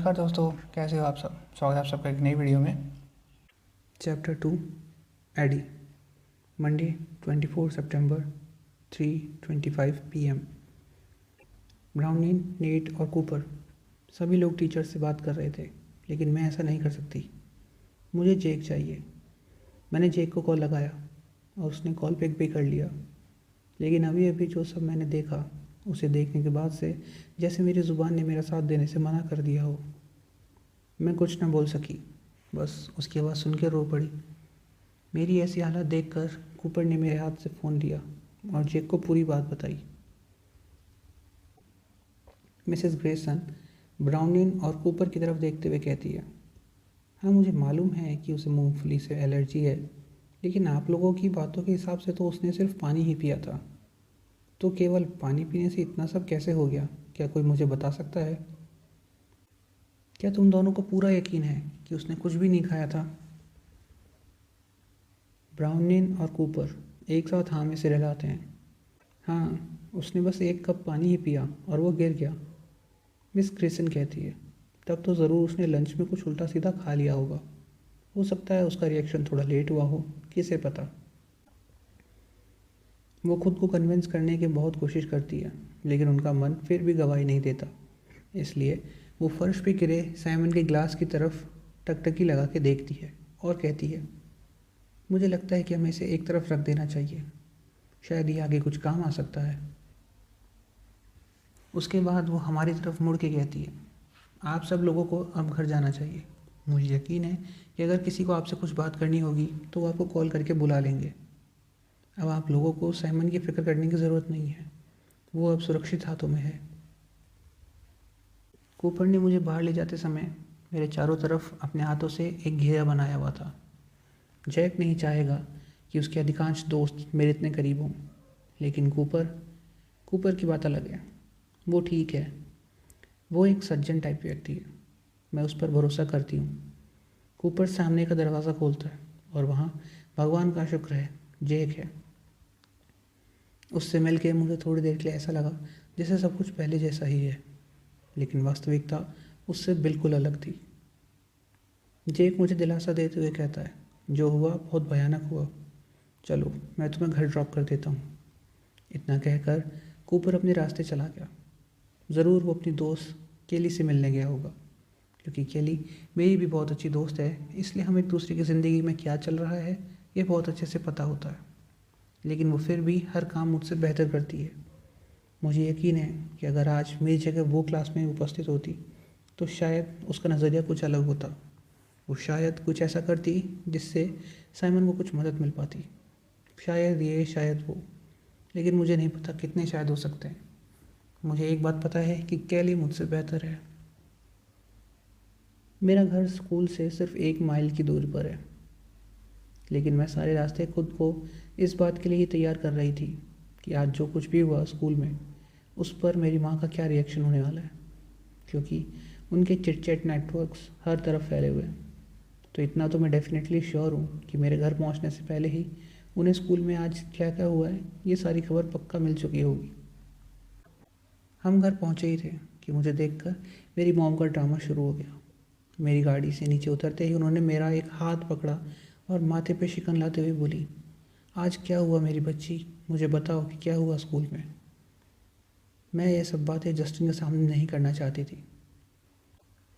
नमस्कार दोस्तों, कैसे हो आप सब। स्वागत है आप सबका एक नई वीडियो में। चैप्टर 2 एडी मंडे 24 सितंबर 3:25 PM। ब्राउनिन, नेट और कूपर सभी लोग टीचर से बात कर रहे थे, लेकिन मैं ऐसा नहीं कर सकती। मुझे जेक चाहिए। मैंने जेक को कॉल लगाया और उसने कॉल पिक भी कर लिया, लेकिन अभी अभी जो सब मैंने देखा उसे देखने के बाद से जैसे मेरी ज़ुबान ने मेरा साथ देने से मना कर दिया हो। मैं कुछ न बोल सकी, बस उसकी आवाज़ सुन के रो पड़ी। मेरी ऐसी हालत देखकर कूपर ने मेरे हाथ से फ़ोन लिया और जेक को पूरी बात बताई। मिसेस ग्रेसन ब्राउनिन और कूपर की तरफ देखते हुए कहती है, हाँ मुझे मालूम है कि उसे मूंगफली से एलर्जी है, लेकिन आप लोगों की बातों के हिसाब से तो उसने सिर्फ पानी ही पिया था। तो केवल पानी पीने से इतना सब कैसे हो गया? क्या कोई मुझे बता सकता है? क्या तुम दोनों को पूरा यकीन है कि उसने कुछ भी नहीं खाया था? ब्राउनिन और कूपर एक साथ हाँ में सिर हिलाते हैं। हाँ, उसने बस 1 कप पानी ही पिया और वो गिर गया। मिस ग्रेसन कहती है, तब तो ज़रूर उसने लंच में कुछ उल्टा सीधा खा लिया होगा। हो सकता है उसका रिएक्शन थोड़ा लेट हुआ हो, किसे पता। वो खुद को कन्विंस करने की बहुत कोशिश करती है, लेकिन उनका मन फिर भी गवाही नहीं देता। इसलिए वो फर्श पे गिरे साइमन के ग्लास की तरफ टकटकी लगा के देखती है और कहती है, मुझे लगता है कि हमें इसे एक तरफ रख देना चाहिए, शायद ये आगे कुछ काम आ सकता है। उसके बाद वो हमारी तरफ मुड़ के कहती है, आप सब लोगों को अब घर जाना चाहिए। मुझे यकीन है कि अगर किसी को आपसे कुछ बात करनी होगी तो वो आपको कॉल करके बुला लेंगे। अब आप लोगों को साइमन की फ़िक्र करने की ज़रूरत नहीं है, वो अब सुरक्षित हाथों में है। कूपर ने मुझे बाहर ले जाते समय मेरे चारों तरफ अपने हाथों से एक घेरा बनाया हुआ था। जैक नहीं चाहेगा कि उसके अधिकांश दोस्त मेरे इतने करीब हों, लेकिन कूपर की बात अलग है। वो ठीक है, वो एक सज्जन टाइप व्यक्ति है, मैं उस पर भरोसा करती हूँ। कूपर सामने का दरवाज़ा खोलता है और वहाँ भगवान का शुक्र है जैक है। उससे मिल के मुझे थोड़ी देर के लिए ऐसा लगा जैसे सब कुछ पहले जैसा ही है, लेकिन वास्तविकता उससे बिल्कुल अलग थी। जैक मुझे दिलासा देते हुए कहता है, जो हुआ बहुत भयानक हुआ, चलो मैं तुम्हें घर ड्रॉप कर देता हूँ। इतना कहकर कूपर अपने रास्ते चला गया। ज़रूर वो अपनी दोस्त केली से मिलने गया होगा, क्योंकि केली मेरी भी बहुत अच्छी दोस्त है, इसलिए हम एक दूसरे की ज़िंदगी में क्या चल रहा है ये बहुत अच्छे से पता होता है। लेकिन वो फिर भी हर काम मुझसे बेहतर करती है। मुझे यकीन है कि अगर आज मेरी जगह वो क्लास में उपस्थित होती तो शायद उसका नज़रिया कुछ अलग होता। वो शायद कुछ ऐसा करती जिससे साइमन को कुछ मदद मिल पाती। शायद ये, शायद वो, लेकिन मुझे नहीं पता कितने शायद हो सकते हैं। मुझे एक बात पता है कि कैली मुझसे बेहतर है। मेरा घर स्कूल से सिर्फ 1 माइल की दूरी पर है, लेकिन मैं सारे रास्ते खुद को इस बात के लिए ही तैयार कर रही थी कि आज जो कुछ भी हुआ स्कूल में उस पर मेरी माँ का क्या रिएक्शन होने वाला है, क्योंकि उनके चिट-चैट नेटवर्क्स हर तरफ फैले हुए हैं। तो इतना तो मैं डेफिनेटली श्योर हूँ कि मेरे घर पहुँचने से पहले ही उन्हें स्कूल में आज क्या क्या हुआ है ये सारी खबर पक्का मिल चुकी होगी। हम घर पहुँचे ही थे कि मुझे देखकर मेरी मॉम का ड्रामा शुरू हो गया। मेरी गाड़ी से नीचे उतरते ही उन्होंने मेरा एक हाथ पकड़ा और माथे पे शिकन लाते हुए बोली, आज क्या हुआ मेरी बच्ची, मुझे बताओ कि क्या हुआ स्कूल में। मैं ये सब बातें जस्टिन के सामने नहीं करना चाहती थी।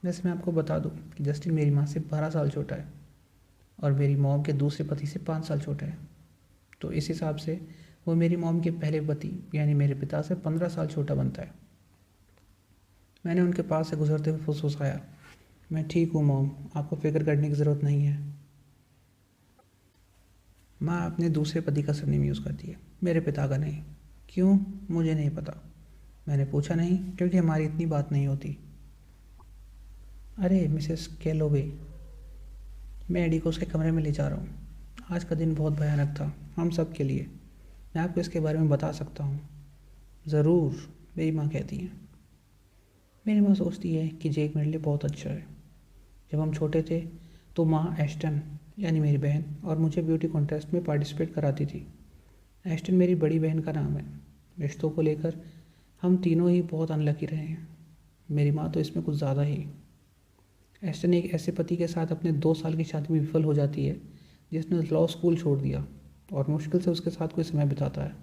वैसे मैं आपको बता दूं कि जस्टिन मेरी माँ से 12 साल छोटा है और मेरी मॉम के दूसरे पति से 5 साल छोटा है। तो इस हिसाब से वो मेरी मॉम के पहले पति यानी मेरे पिता से 15 साल छोटा बनता है। मैंने उनके पास से गुजरते हुए फुसफुसाया, मैं ठीक हूँ मॉम, आपको फिक्र करने की ज़रूरत नहीं है। माँ अपने दूसरे पति का सरनेम यूज़ करती है, मेरे पिता का नहीं। क्यों, मुझे नहीं पता। मैंने पूछा नहीं क्योंकि हमारी इतनी बात नहीं होती। अरे मिसेस कैलोवे, मैं एडी को उसके कमरे में ले जा रहा हूँ। आज का दिन बहुत भयानक था हम सब के लिए। मैं आपको इसके बारे में बता सकता हूँ। ज़रूर, मेरी माँ कहती है। मेरी माँ सोचती है कि जेक मेरे लिए बहुत अच्छा है। जब हम छोटे थे तो माँ एस्टन यानी मेरी बहन और मुझे ब्यूटी कॉन्टेस्ट में पार्टिसिपेट कराती थी। एस्टन मेरी बड़ी बहन का नाम है। रिश्तों को लेकर हम तीनों ही बहुत अनलकी रहे हैं। मेरी माँ तो इसमें कुछ ज़्यादा ही। एस्टन एक ऐसे पति के साथ अपने 2 साल की शादी में विफल हो जाती है जिसने लॉ स्कूल छोड़ दिया और मुश्किल से उसके साथ कोई समय बिताता है।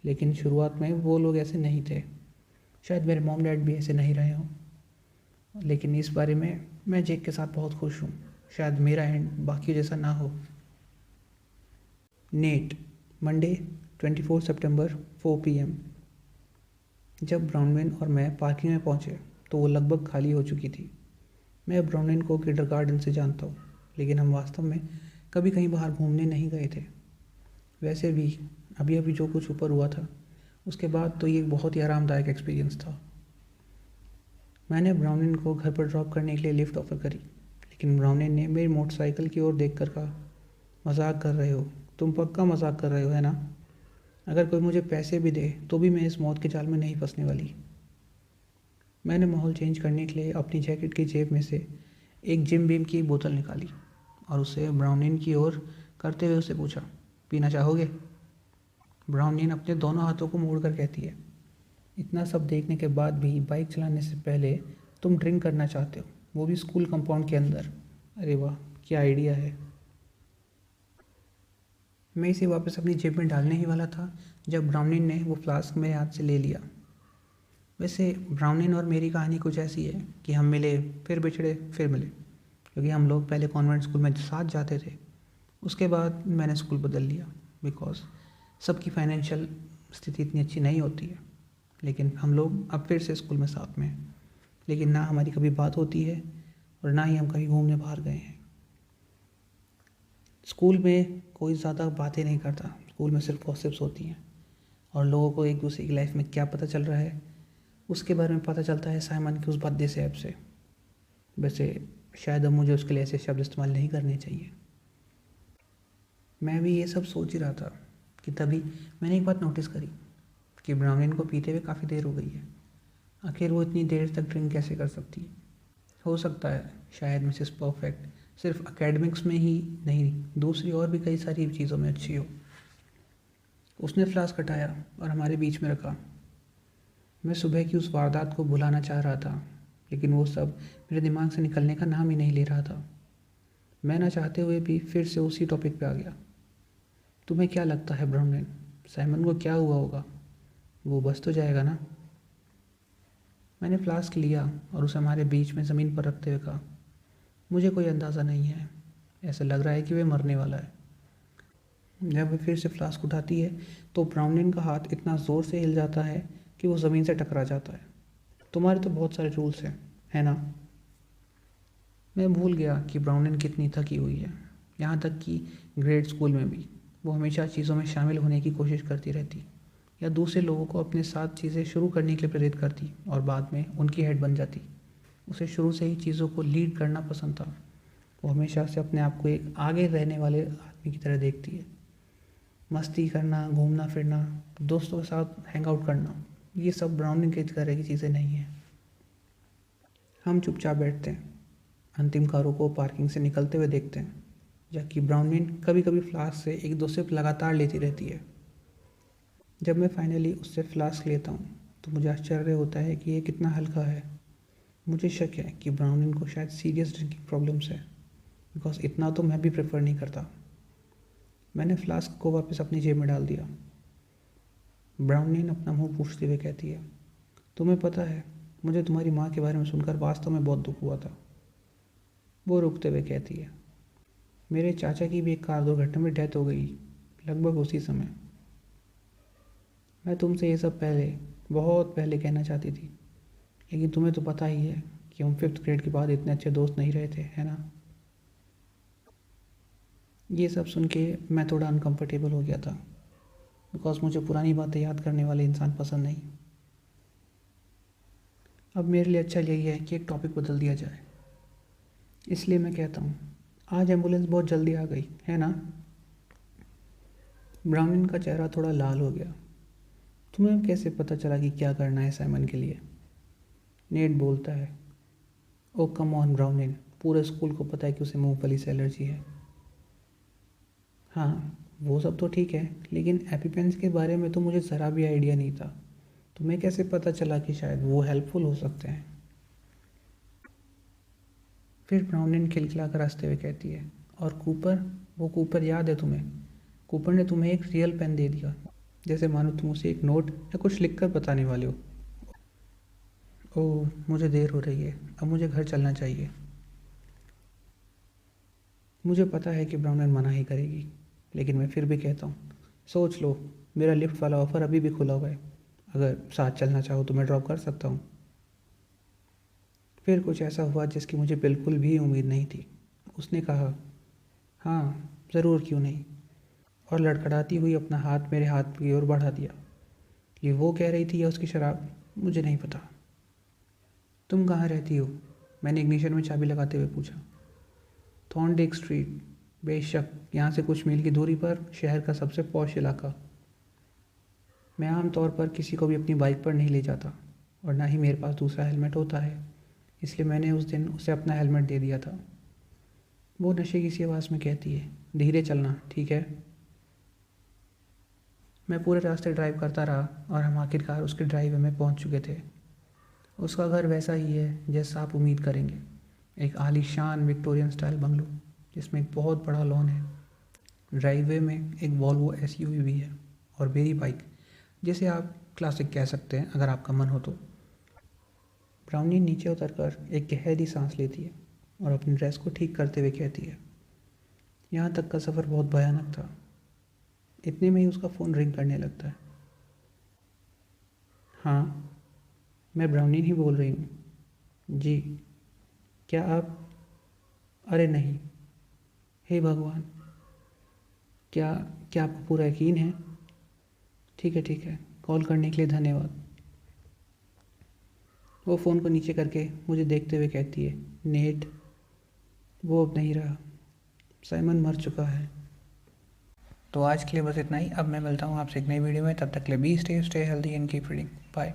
लेकिन शुरुआत में वो लोग ऐसे नहीं थे। शायद मेरे मॉम डैड भी ऐसे नहीं रहे हों, लेकिन इस बारे में मैं जेक के साथ बहुत खुश हूँ। शायद मेरा एंड बाकी जैसा ना हो। नेट, मंडे 24 सितंबर 4 PM। जब ब्राउनविन और मैं पार्किंग में पहुँचे तो वो लगभग खाली हो चुकी थी। मैं ब्राउनविन को किंडरगार्टन से जानता हूँ, लेकिन हम वास्तव में कभी कहीं बाहर घूमने नहीं गए थे। वैसे भी अभी अभी जो कुछ ऊपर हुआ था उसके बाद तो ये एक बहुत ही आरामदायक एक्सपीरियंस था। मैंने ब्राउनविन को घर पर ड्रॉप करने के लिए लिफ्ट ऑफर करी, लेकिन ब्राउनविन ने मेरी मोटरसाइकिल की ओर देखकर कहा, मजाक कर रहे हो, तुम पक्का मजाक कर रहे हो है ना? अगर कोई मुझे पैसे भी दे तो भी मैं इस मौत के जाल में नहीं फंसने वाली। मैंने माहौल चेंज करने के लिए अपनी जैकेट की जेब में से एक जिम बीम की बोतल निकाली और उसे ब्राउनविन की ओर करते हुए उसे पूछा, पीना चाहोगे? ब्राउनविन अपने दोनों हाथों को मोड़कर कहती है, इतना सब देखने के बाद भी बाइक चलाने से पहले तुम ड्रिंक करना चाहते हो, वो भी स्कूल कंपाउंड के अंदर। अरे वाह, क्या आइडिया है। मैं इसे वापस अपनी जेब में डालने ही वाला था जब ब्राउनविन ने वो फ्लास्क मेरे हाथ से ले लिया। वैसे ब्राउनविन और मेरी कहानी कुछ ऐसी है कि हम मिले, फिर बिछड़े, फिर मिले, क्योंकि हम लोग पहले कॉन्वेंट स्कूल में साथ जाते थे। उसके बाद मैंने स्कूल बदल लिया बिकॉज सबकी फाइनेंशियल स्थिति इतनी अच्छी नहीं होती है। लेकिन हम लोग अब फिर से स्कूल में साथ में हैं, लेकिन ना हमारी कभी बात होती है और ना ही हम कभी घूमने बाहर गए हैं। स्कूल में कोई ज़्यादा बातें नहीं करता, स्कूल में सिर्फ गॉसिप्स होती हैं और लोगों को एक दूसरे की लाइफ में क्या पता चल रहा है उसके बारे में पता चलता है साइमन की उस भद्दे से ऐप से। वैसे शायद अब मुझे उसके लिए ऐसे शब्द इस्तेमाल नहीं करने चाहिए। मैं भी ये सब सोच ही रहा था कि तभी मैंने एक बात नोटिस करी कि ब्राउनविन को पीते हुए काफ़ी देर हो गई है। आखिर वो इतनी देर तक ड्रिंक कैसे कर सकती है? हो सकता है शायद मिसेस परफेक्ट सिर्फ एकेडमिक्स में ही नहीं, दूसरी और भी कई सारी चीज़ों में अच्छी हो। उसने फ्लास्क हटाया और हमारे बीच में रखा। मैं सुबह की उस वारदात को भुलाना चाह रहा था, लेकिन वो सब मेरे दिमाग से निकलने का नाम ही नहीं ले रहा था। मैं ना चाहते हुए भी फिर से उसी टॉपिक पे आ गया। तुम्हें क्या लगता है ब्राउनविन, साइमन को क्या हुआ होगा? वो बच तो जाएगा ना? मैंने फ्लास्क लिया और उसे हमारे बीच में ज़मीन पर रखते हुए कहा, मुझे कोई अंदाज़ा नहीं है, ऐसा लग रहा है कि वह मरने वाला है। जब वह फिर से फ्लास्क उठाती है तो ब्राउनविन का हाथ इतना ज़ोर से हिल जाता है कि वो ज़मीन से टकरा जाता है। तुम्हारे तो बहुत सारे रूल्स हैं, है ना? मैं भूल गया कि ब्राउनविन कितनी थकी हुई है। यहाँ तक कि ग्रेड स्कूल में भी वो हमेशा चीज़ों में शामिल होने की कोशिश करती रहती या दूसरे लोगों को अपने साथ चीज़ें शुरू करने के लिए प्रेरित करती और बाद में उनकी हेड बन जाती। उसे शुरू से ही चीज़ों को लीड करना पसंद था। वो हमेशा से अपने आप को एक आगे रहने वाले आदमी की तरह देखती है। मस्ती करना, घूमना फिरना, दोस्तों के साथ हैंग आउट करना, ये सब ब्राउनविन की तरह की चीज़ें नहीं हैं। हम चुपचाप बैठते हैं, अंतिम कारों को पार्किंग से निकलते हुए देखते हैं, जबकि ब्राउनविन कभी कभी फ्लास्क से एक दो सिप लगातार लेती रहती है। जब मैं फाइनली उससे फ्लास्क लेता हूँ तो मुझे आश्चर्य होता है कि ये कितना हल्का है। मुझे शक है कि ब्राउनविन को शायद सीरियस ड्रिंकिंग प्रॉब्लम्स है, बिकॉज इतना तो मैं भी प्रेफर नहीं करता। मैंने फ्लास्क को वापस अपनी जेब में डाल दिया। ब्राउनविन अपना मुंह पूछते हुए कहती है, तुम्हें पता है, मुझे तुम्हारी माँ के बारे में सुनकर वास्तव में बहुत दुख हुआ था। वो रुकते हुए कहती है, मेरे चाचा की भी एक कार दुर्घटना में डेथ हो गई लगभग उसी समय। मैं तुमसे ये सब बहुत पहले कहना चाहती थी, लेकिन तुम्हें तो पता ही है कि हम 5th ग्रेड के बाद इतने अच्छे दोस्त नहीं रहे थे, है ना? ये सब सुन के मैं थोड़ा अनकंफर्टेबल हो गया था, बिकॉज मुझे पुरानी बातें याद करने वाले इंसान पसंद नहीं। अब मेरे लिए अच्छा यही है कि एक टॉपिक बदल दिया जाए। इसलिए मैं कहता हूँ, आज एम्बुलेंस बहुत जल्दी आ गई, है ना? ब्राउनविन का चेहरा थोड़ा लाल हो गया। तुम्हें कैसे पता चला कि क्या करना है साइमन के लिए? नेट बोलता है, ओ कम ऑन ब्राउनविन, पूरे स्कूल को पता है कि उसे मूंगफली से एलर्जी है। हाँ, वो सब तो ठीक है, लेकिन एपिपेन्स के बारे में तो मुझे ज़रा भी आइडिया नहीं था। तुम्हें कैसे पता चला कि शायद वो हेल्पफुल हो सकते हैं? फिर ब्राउनिन खिलखिला कर हंसते हुए कहती है, और कूपर, वो कूपर याद है तुम्हें? कूपर ने तुम्हें एक रियल पेन दे दिया, जैसे मानो तुम उसे एक नोट या कुछ लिखकर बताने वाले हो। ओह, मुझे देर हो रही है, अब मुझे घर चलना चाहिए। मुझे पता है कि ब्राउनिन मना ही करेगी, लेकिन मैं फिर भी कहता हूँ, सोच लो, मेरा लिफ्ट वाला ऑफ़र अभी भी खुला हुआ है, अगर साथ चलना चाहो तो मैं ड्रॉप कर सकता हूँ। फिर कुछ ऐसा हुआ जिसकी मुझे बिल्कुल भी उम्मीद नहीं थी। उसने कहा, हाँ ज़रूर, क्यों नहीं, और लड़खड़ाती हुई अपना हाथ मेरे हाथ की ओर बढ़ा दिया। ये वो कह रही थी या उसकी शराब, मुझे नहीं पता। तुम कहाँ रहती हो? मैंने इग्निशन में चाबी लगाते हुए पूछा। थॉर्नडिक स्ट्रीट, बेशक, यहाँ से कुछ मील की दूरी पर शहर का सबसे पॉश इलाका। मैं आमतौर पर किसी को भी अपनी बाइक पर नहीं ले जाता, और ना ही मेरे पास दूसरा हेलमेट होता है, इसलिए मैंने उस दिन उसे अपना हेलमेट दे दिया था। वो नशे की सी आवाज़ में कहती है, धीरे चलना, ठीक है? मैं पूरे रास्ते ड्राइव करता रहा और हम आखिरकार उसके ड्राइव में पहुंच चुके थे। उसका घर वैसा ही है जैसा आप उम्मीद करेंगे, एक आलीशान विक्टोरियन स्टाइल बंगलो जिसमें एक बहुत बड़ा लॉन है। ड्राइववे में एक वॉल्वो एसयूवी भी है, और मेरी बाइक, जिसे आप क्लासिक कह सकते हैं अगर आपका मन हो तो। ब्राउनी नीचे उतरकर एक गहरी सांस लेती है और अपनी ड्रेस को ठीक करते हुए कहती है, यहाँ तक का सफ़र बहुत भयानक था। इतने में ही उसका फ़ोन रिंग करने लगता है। हाँ, मैं ब्राउनी ही बोल रही हूँ। जी, क्या आप? अरे नहीं, हे भगवान, क्या क्या आपको पूरा यकीन है? ठीक है, कॉल करने के लिए धन्यवाद। वो फ़ोन को नीचे करके मुझे देखते हुए कहती है, नेट, वो अब नहीं रहा, साइमन मर चुका है। तो आज के लिए बस इतना ही। अब मैं मिलता हूँ आपसे एक नई वीडियो में, तब तक के लिए be stay healthy and keep reading. Bye.